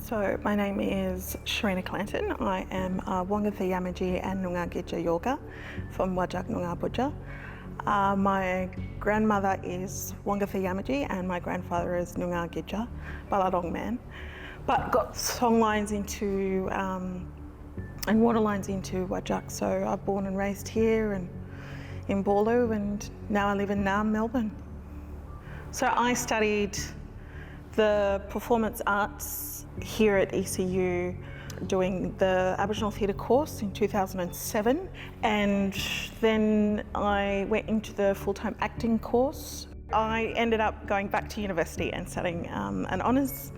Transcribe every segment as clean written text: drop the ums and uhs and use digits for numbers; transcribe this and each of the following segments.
So my name is Shareena Curtin. I am a Wongatha Yamaji and Noongar Gidja yoga from Wadjuk Noongar People. My grandmother is Wongatha Yamaji and my grandfather is Noongar Gidja, Baladong man, but got song lines into and water lines into Wadjuk. So I've born and raised here and in Boorloo, and now I live in Melbourne. So I studied the performance arts here at ECU, doing the Aboriginal theatre course in 2007, and then I went into the full-time acting course. I ended up going back to university and studying an honours,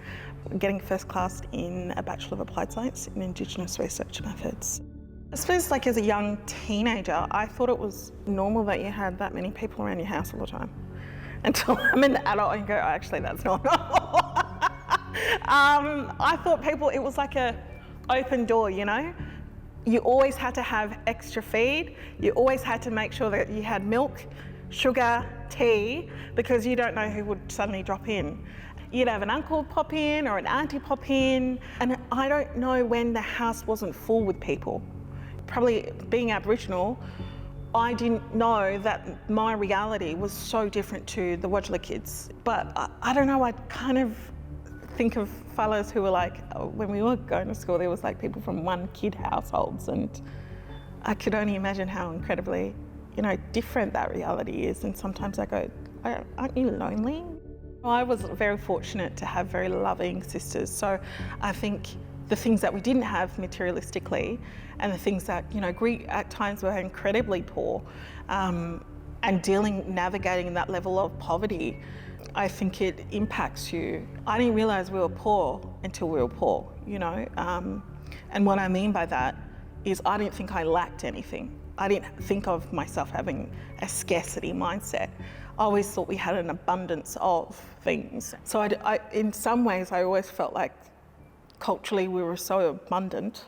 getting first class in a Bachelor of Applied Science in Indigenous research methods. I suppose like as a young teenager, I thought it was normal that you had that many people around your house all the time. Until I'm an adult and go, oh, actually that's not normal. I thought it was like a open door, you know? You always had to have extra feed. You always had to make sure that you had milk, sugar, tea, because you don't know who would suddenly drop in. You'd have an uncle pop in or an auntie pop in, and I don't know when the house wasn't full with people. Probably being Aboriginal, I didn't know that my reality was so different to the Wadjuk kids. But I don't know, I kind of think of fellows who were like, when we were going to school, there was like people from one kid households, and I could only imagine how incredibly, different that reality is. And sometimes I go, aren't you lonely? I was very fortunate to have very loving sisters. So I think the things that we didn't have materialistically and the things that, we at times were incredibly poor, and navigating that level of poverty, I think it impacts you. I didn't realise we were poor until we were poor, and what I mean by that is I didn't think I lacked anything. I didn't think of myself having a scarcity mindset. I always thought we had an abundance of things. So I in some ways, I always felt like culturally we were so abundant,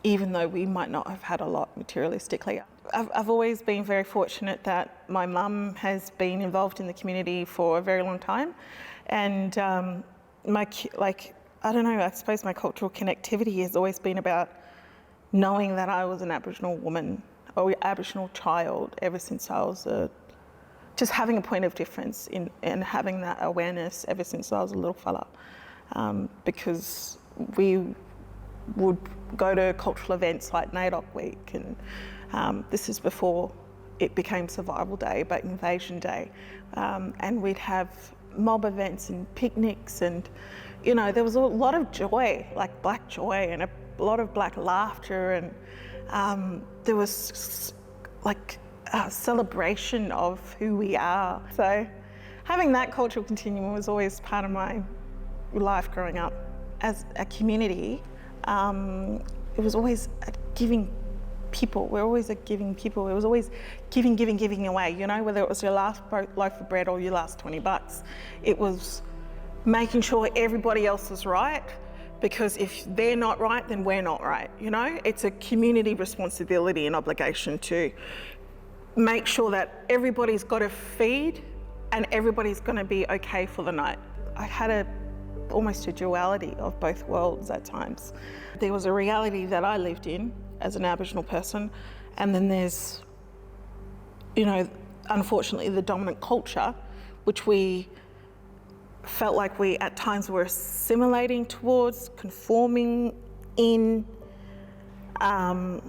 even though we might not have had a lot materialistically. I've always been very fortunate that my mum has been involved in the community for a very long time, and I suppose my cultural connectivity has always been about knowing that I was an Aboriginal woman or Aboriginal child ever since I was just having a point of difference and having that awareness ever since I was a little fella, because we would go to cultural events like NAIDOC Week, and this is before it became Survival Day, but Invasion Day, and we'd have mob events and picnics, and there was a lot of joy, like black joy, and a lot of black laughter, and there was like a celebration of who we are. So having that cultural continuum was always part of my life growing up. As a community, it was always a giving people. We're always a giving people. It was always giving away, whether it was your last loaf of bread or your last $20. It was making sure everybody else is right, because if they're not right, then we're not right, It's a community responsibility and obligation to make sure that everybody's got a feed and everybody's gonna be okay for the night. I had almost a duality of both worlds at times. There was a reality that I lived in as an Aboriginal person, and then there's, unfortunately the dominant culture, which we felt like we at times were assimilating towards, conforming in, and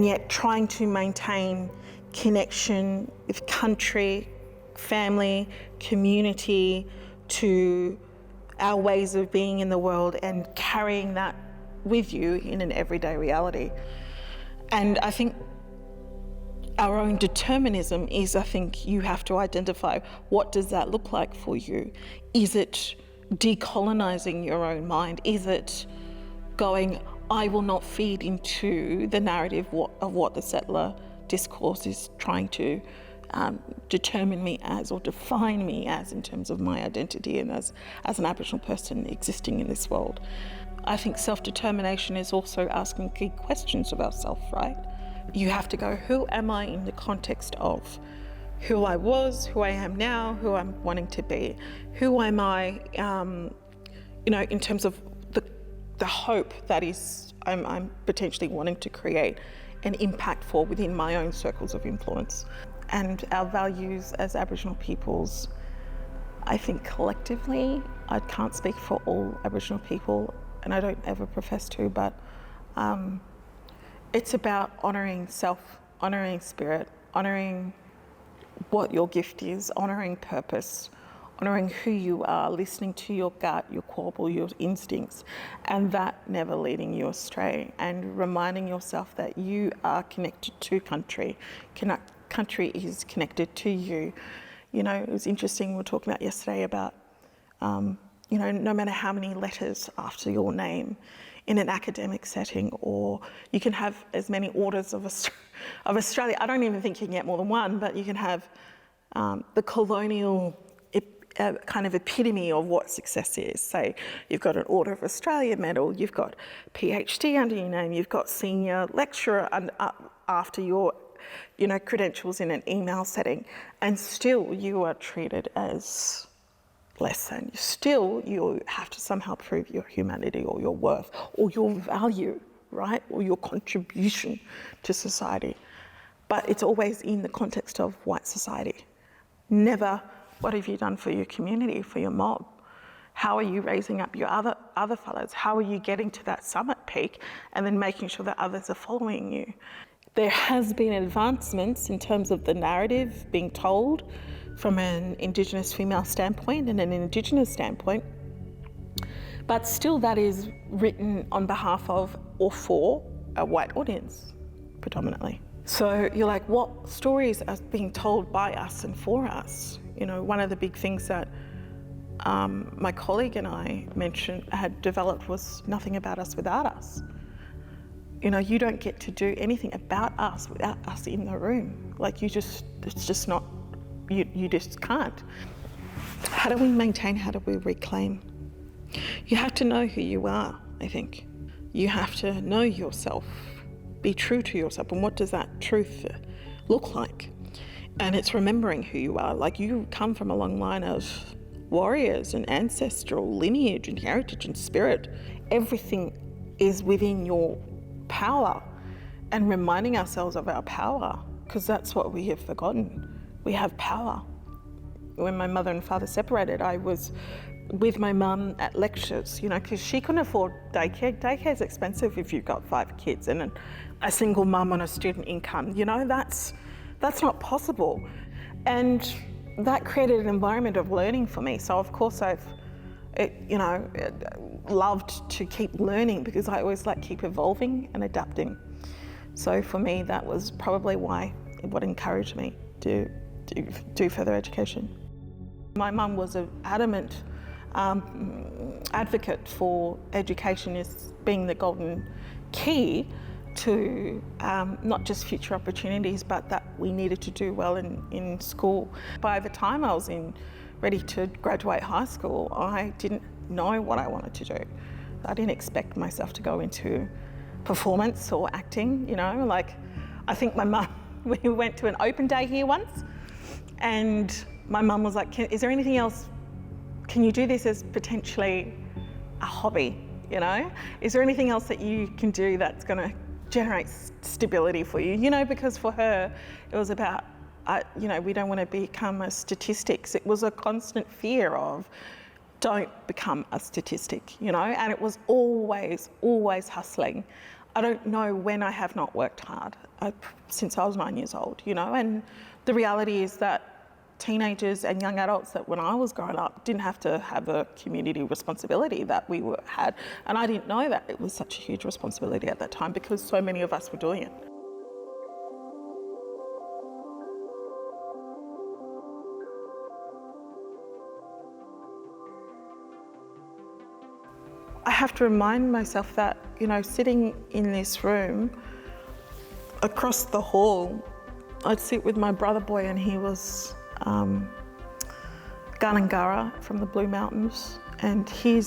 yet trying to maintain connection with country, family, community, to our ways of being in the world, and carrying that with you in an everyday reality. And I think our own determinism is, I think you have to identify, what does that look like for you? Is it decolonizing your own mind? Is it going, I will not feed into the narrative of what the settler discourse is trying to determine me as, or define me as, in terms of my identity and as an Aboriginal person existing in this world. I think self-determination is also asking key questions of ourselves, right? You have to go, who am I in the context of who I was, who I am now, who I'm wanting to be? Who am I in terms of the hope that is I'm potentially wanting to create an impact for within my own circles of influence. And our values as Aboriginal peoples, I think collectively, I can't speak for all Aboriginal people, and I don't ever profess to, but it's about honouring self, honouring spirit, honouring what your gift is, honouring purpose, honouring who you are, listening to your gut, your core, your instincts, and that never leading you astray, and reminding yourself that you are connected to country. Country is connected to you. It was interesting, we were talking about yesterday about, no matter how many letters after your name in an academic setting, or you can have as many orders of Australia. I don't even think you can get more than one, but you can have the colonial kind of epitome of what success is. Say you've got an Order of Australia medal, you've got PhD under your name, you've got senior lecturer after your credentials in an email setting, and still you are treated as less than. Still you have to somehow prove your humanity or your worth or your value, right? Or your contribution to society. But it's always in the context of white society. Never, what have you done for your community, for your mob? How are you raising up your other fellows? How are you getting to that summit peak and then making sure that others are following you? There has been advancements in terms of the narrative being told from an Indigenous female standpoint and an Indigenous standpoint, but still that is written on behalf of or for a white audience, predominantly. So you're like, what stories are being told by us and for us? One of the big things that my colleague and I had developed was nothing about us without us. You don't get to do anything about us without us in the room. Like it's just not, you just can't. How do we maintain, how do we reclaim? You have to know who you are, I think. You have to know yourself, be true to yourself. And what does that truth look like? And it's remembering who you are. Like you come from a long line of warriors and ancestral lineage and heritage and spirit. Everything is within your power, and reminding ourselves of our power, because that's what we have forgotten. We have power. When my mother and father separated, I was with my mum at lectures, because she couldn't afford daycare. Daycare is expensive if you've got 5 kids and a single mum on a student income. That's not possible. And that created an environment of learning for me. So of course I've loved to keep learning, because I always keep evolving and adapting. So for me, that was probably what encouraged me to do further education. My mum was an adamant advocate for education as being the golden key to not just future opportunities, but that we needed to do well in school. By the time I was ready to graduate high school, I didn't know what I wanted to do. I didn't expect myself to go into performance or acting, I think my mum, we went to an open day here once, and my mum was like, is there anything else, can you do this as potentially a hobby, Is there anything else that you can do that's gonna generate stability for you? Because for her, it was about, we don't want to become a statistics. It was a constant fear of, don't become a statistic, and it was always hustling. I don't know when I have not worked hard since I was 9 years old, and the reality is that teenagers and young adults that when I was growing up didn't have to have a community responsibility that we had, and I didn't know that it was such a huge responsibility at that time because so many of us were doing it. I have to remind myself that, sitting in this room, across the hall, I'd sit with my brother boy, and he was Gulnangara from the Blue Mountains, and he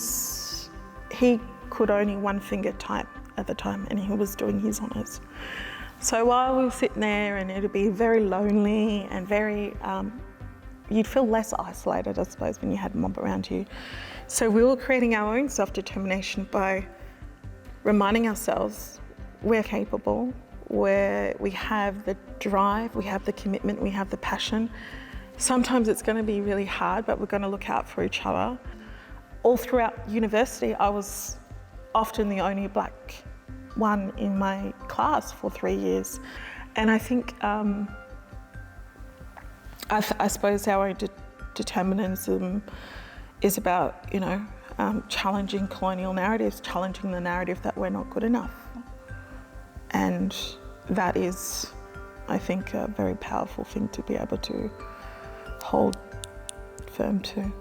could only one finger type at the time, and he was doing his honours. So while we were sitting there, and it'd be very lonely and very you'd feel less isolated, I suppose, when you had a mob around you. So we were creating our own self-determination by reminding ourselves we're capable, we have the drive, we have the commitment, we have the passion. Sometimes it's going to be really hard, but we're going to look out for each other. All throughout university, I was often the only black one in my class for 3 years. And I think, I suppose our own determinism is about, challenging colonial narratives, challenging the narrative that we're not good enough. And that is, I think, a very powerful thing to be able to hold firm to.